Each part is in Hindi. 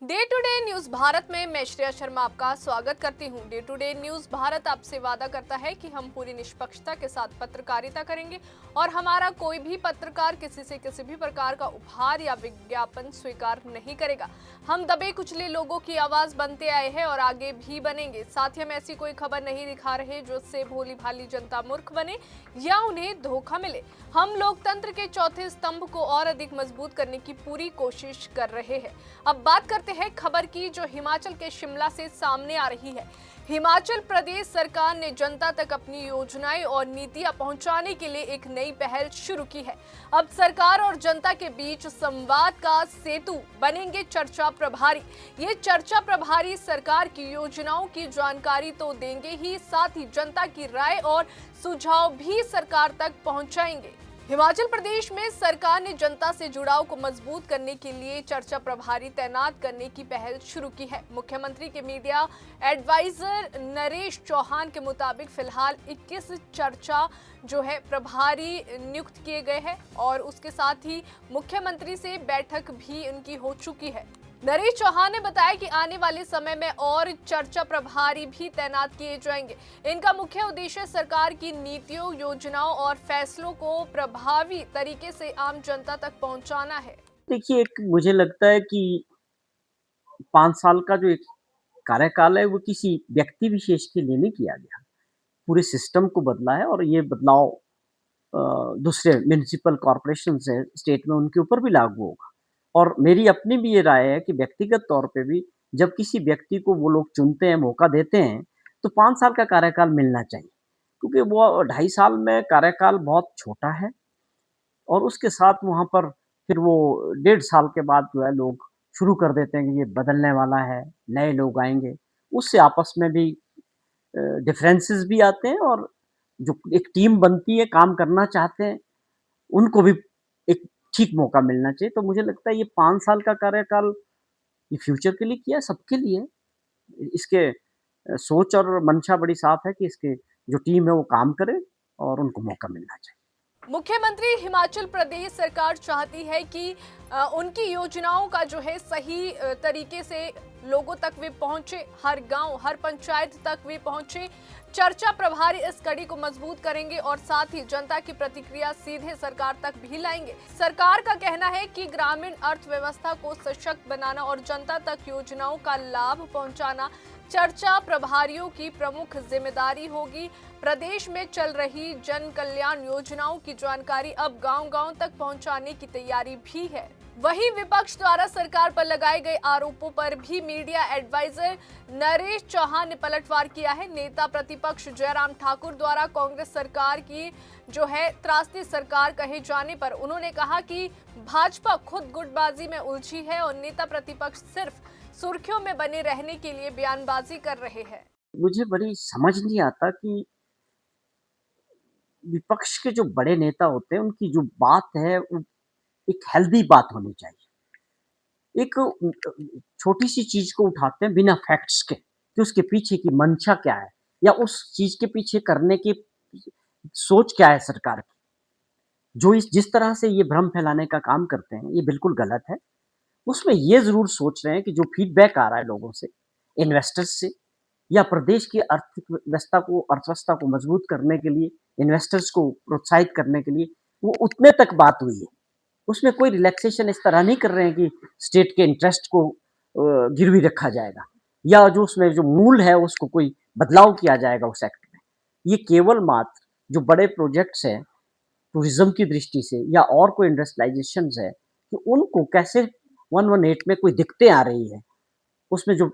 Day to day news Bharat में मैं श्रेया शर्मा आपका स्वागत करती हूं। Day to day news Bharat आपसे वादा करता है कि हम पूरी निष्पक्षता के साथ पत्रकारिता करेंगे और हमारा कोई भी पत्रकार किसी से किसी भी प्रकार का उपहार या विज्ञापन स्वीकार नहीं करेगा। हम दबे कुचले लोगों की आवाज बनते आए हैं और आगे भी बनेंगे। साथ ही हम ऐसी कोई खबर नहीं दिखा रहे जिससे भोली भाली जनता मूर्ख बने या उन्हें धोखा मिले। हम लोकतंत्र के चौथे स्तंभ को और अधिक मजबूत करने की पूरी कोशिश कर रहे हैं। अब बात करते हैं खबर की जो हिमाचल के शिमला से सामने आ रही है। हिमाचल प्रदेश सरकार ने जनता तक अपनी योजनाएं और नीतियां पहुंचाने के लिए एक नई पहल शुरू की है। अब सरकार और जनता के बीच संवाद का सेतु बनेंगे चर्चा प्रभारी। ये चर्चा प्रभारी सरकार की योजनाओं की जानकारी तो देंगे ही, साथ ही जनता की राय और सुझाव भी सरकार तक पहुंचाएंगे। हिमाचल प्रदेश में सरकार ने जनता से जुड़ाव को मजबूत करने के लिए चर्चा प्रभारी तैनात करने की पहल शुरू की है। मुख्यमंत्री के मीडिया एडवाइजर नरेश चौहान के मुताबिक फिलहाल 21 चर्चा जो है प्रभारी नियुक्त किए गए हैं और उसके साथ ही मुख्यमंत्री से बैठक भी उनकी हो चुकी है। नरेश चौहान ने बताया कि आने वाले समय में और चर्चा प्रभारी भी तैनात किए जाएंगे। इनका मुख्य उद्देश्य सरकार की नीतियों, योजनाओं और फैसलों को प्रभावी तरीके से आम जनता तक पहुंचाना है। देखिए, एक मुझे लगता है कि 5 साल का जो एक कार्यकाल है, वो किसी व्यक्ति विशेष के लिए नहीं किया गया। पूरे सिस्टम को बदला है और ये बदलाव दूसरे म्युनिसिपल कॉर्पोरेशंस हैं स्टेट में, उनके ऊपर भी लागू होगा। और मेरी अपनी भी ये राय है कि व्यक्तिगत तौर पे भी जब किसी व्यक्ति को वो लोग चुनते हैं, मौका देते हैं, तो 5 साल का कार्यकाल मिलना चाहिए। क्योंकि वो 2.5 साल में कार्यकाल बहुत छोटा है और उसके साथ वहाँ पर फिर वो 1.5 साल के बाद जो है लोग शुरू कर देते हैं कि ये बदलने वाला है, नए लोग आएँगे। उससे आपस में भी डिफरेंसेस भी आते हैं और जो एक टीम बनती है, काम करना चाहते हैं, उनको भी एक ठीक मौका मिलना चाहिए। तो मुझे लगता है ये 5 साल का कार्यकाल ये फ्यूचर के लिए किया है, सबके लिए है। इसके सोच और मंशा बड़ी साफ है कि इसके जो टीम है वो काम करे और उनको मौका मिलना चाहिए। मुख्यमंत्री हिमाचल प्रदेश सरकार चाहती है कि उनकी योजनाओं का जो है सही तरीके से लोगों तक वे पहुंचे, हर गांव, हर पंचायत तक वे पहुंचे। चर्चा प्रभारी इस कड़ी को मजबूत करेंगे और साथ ही जनता की प्रतिक्रिया सीधे सरकार तक भी लाएंगे। सरकार का कहना है कि ग्रामीण अर्थव्यवस्था को सशक्त बनाना और जनता तक योजनाओं का लाभ पहुंचाना चर्चा प्रभारियों की प्रमुख जिम्मेदारी होगी। प्रदेश में चल रही जन कल्याण योजनाओं की जानकारी अब गांव-गांव तक पहुंचाने की तैयारी भी है। वहीं विपक्ष द्वारा सरकार पर लगाए गए आरोपों पर भी मीडिया एडवाइजर नरेश चौहान ने पलटवार किया है। नेता प्रतिपक्ष जयराम ठाकुर द्वारा कांग्रेस सरकार की जो है त्रासदी सरकार कहे जाने पर उन्होंने कहा कि भाजपा खुद गुटबाजी में उलझी है और नेता प्रतिपक्ष सिर्फ सुर्खियों में बने रहने के लिए बयानबाजी कर रहे हैं। मुझे बड़ी समझ नहीं आता कि विपक्ष के जो बड़े नेता होते हैं, उनकी जो बात है, वो एक हेल्दी बात होनी चाहिए। एक छोटी-सी चीज़ को उठाते हैं बिना फैक्ट्स के, कि उसके पीछे की मंशा क्या है या उस चीज़ के पीछे करने की सोच क्या है सरकार की। जो इस जिस तरह से ये भ्रम फैलाने का काम करते हैं, ये बिल्कुल गलत है। उसमें ये ज़रूर सोच रहे हैं कि जो फीडबैक आ रहा है लोगों से, इन्वेस्टर्स से या प्रदेश की आर्थिक अर्थव्यवस्था को मजबूत करने के लिए, इन्वेस्टर्स को प्रोत्साहित करने के लिए, वो उतने तक बात हुई है। उसमें कोई रिलैक्सेशन इस तरह नहीं कर रहे हैं कि स्टेट के इंटरेस्ट को गिरवी रखा जाएगा या जो उसमें जो मूल है उसको कोई बदलाव किया जाएगा उस एक्ट में। ये केवल मात्र जो बड़े प्रोजेक्ट्स हैं टूरिज्म की दृष्टि से या और कोई इंडस्ट्रियलाइजेशंस है, कि उनको कैसे 118 में कोई दिक्कतें आ रही है, उसमें जो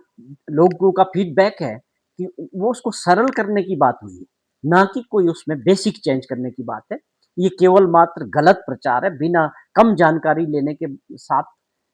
लोगों का फीडबैक है कि वो उसको सरल करने की बात हुई है, ना कि कोई उसमें बेसिक चेंज करने की बात है। ये केवल मात्र गलत प्रचार है, बिना कम जानकारी लेने के साथ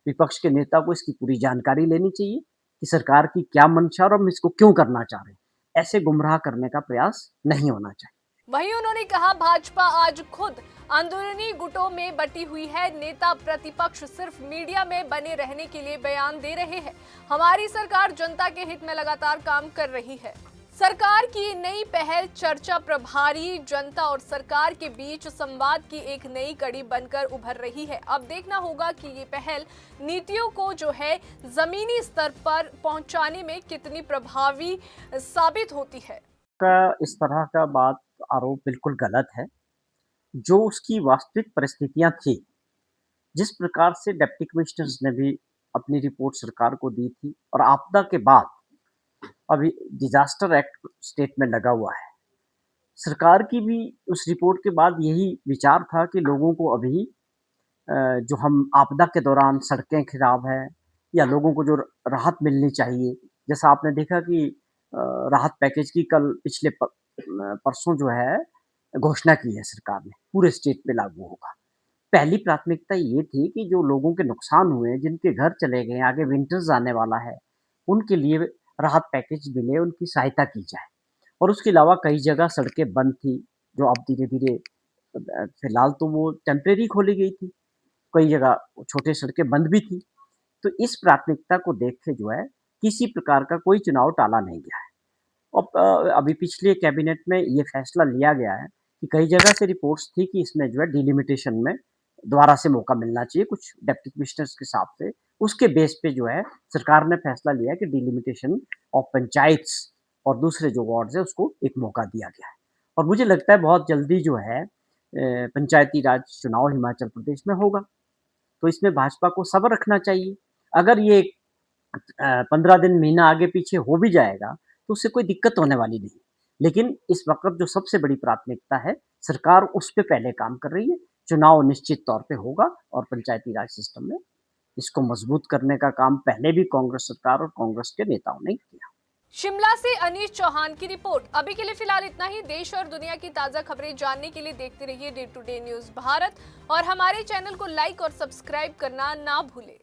विपक्ष के नेता को इसकी पूरी जानकारी लेनी चाहिए कि सरकार की क्या मंशा और हम इसको क्यों करना चाह रहे हैं। ऐसे गुमराह करने का प्रयास नहीं होना चाहिए। वहीं उन्होंने कहा भाजपा आज खुद अंदरूनी गुटों में बटी हुई है। नेता प्रतिपक्ष सिर्फ मीडिया में बने रहने के लिए बयान दे रहे हैं। हमारी सरकार जनता के हित में लगातार काम कर रही है। सरकार की नई पहल चर्चा प्रभारी जनता और सरकार के बीच संवाद की एक नई कड़ी बनकर उभर रही है। अब देखना होगा कि ये पहल नीतियों को जो है जमीनी स्तर पर पहुंचाने में कितनी प्रभावी साबित होती है। इस तरह का बात आरोप बिल्कुल गलत है। जो उसकी वास्तविक परिस्थितियां थी, जिस प्रकार से डिप्टी कमिश्नर्स ने भी अपनी रिपोर्ट सरकार को दी थी और आपदा के बाद अभी डिजास्टर एक्ट स्टेट में लगा हुआ है। सरकार की भी उस रिपोर्ट के बाद यही विचार था कि लोगों को अभी जो हम आपदा के दौरान सड़कें खराब हैं या लोगों को जो राहत मिलनी चाहिए, जैसा आपने देखा कि राहत पैकेज की कल पिछले परसों जो है घोषणा की है सरकार ने, पूरे स्टेट में लागू होगा। पहली प्राथमिकता ये थी कि जो लोगों के नुकसान हुए, जिनके घर चले गए, आगे विंटर्स आने वाला है, उनके लिए राहत पैकेज मिले, उनकी सहायता की जाए। और उसके अलावा कई जगह सड़कें बंद थी, जो अब धीरे-धीरे फिलहाल तो वो टेम्परेरी खोली गई थी। कई जगह छोटी सड़कें बंद भी थी। तो इस प्राथमिकता को देख के जो है, किसी प्रकार का कोई चुनाव टाला नहीं गया है। और अभी पिछले कैबिनेट में ये फैसला लिया गया है कि कई जगह से रिपोर्ट्स थी कि इसमें जो है डिलिमिटेशन में दोबारा से मौका मिलना चाहिए कुछ डिप्टी कमिश्नर्स के हिसाब से। उसके बेस पे जो है सरकार ने फैसला लिया कि डिलिमिटेशन ऑफ पंचायत्स और दूसरे जो वार्ड्स हैं उसको एक मौका दिया गया है। और मुझे लगता है बहुत जल्दी जो है पंचायती राज चुनाव हिमाचल प्रदेश में होगा। तो इसमें भाजपा को सब्र रखना चाहिए। अगर ये 15 दिन, महीना आगे-पीछे हो भी जाएगा, तो उससे कोई दिक्कत होने वाली नहीं। लेकिन इस वक़्त जो सबसे बड़ी प्राथमिकता है, सरकार उस पे पहले काम कर रही है। चुनाव निश्चित तौर पे होगा और पंचायती राज सिस्टम में इसको मज़बूत करने का काम पहले भी कांग्रेस सरकार और कांग्रेस के नेताओं ने किया। शिमला से अनीश चौहान की रिपोर्ट। अभी के लिए फिलहाल इतना ही। देश और दुनिया की ताज़ा खबरें जानने के लिए देखते रहिए day to day news Bharat और हमारे चैनल को लाइक और सब्सक्राइब करना ना भूलें।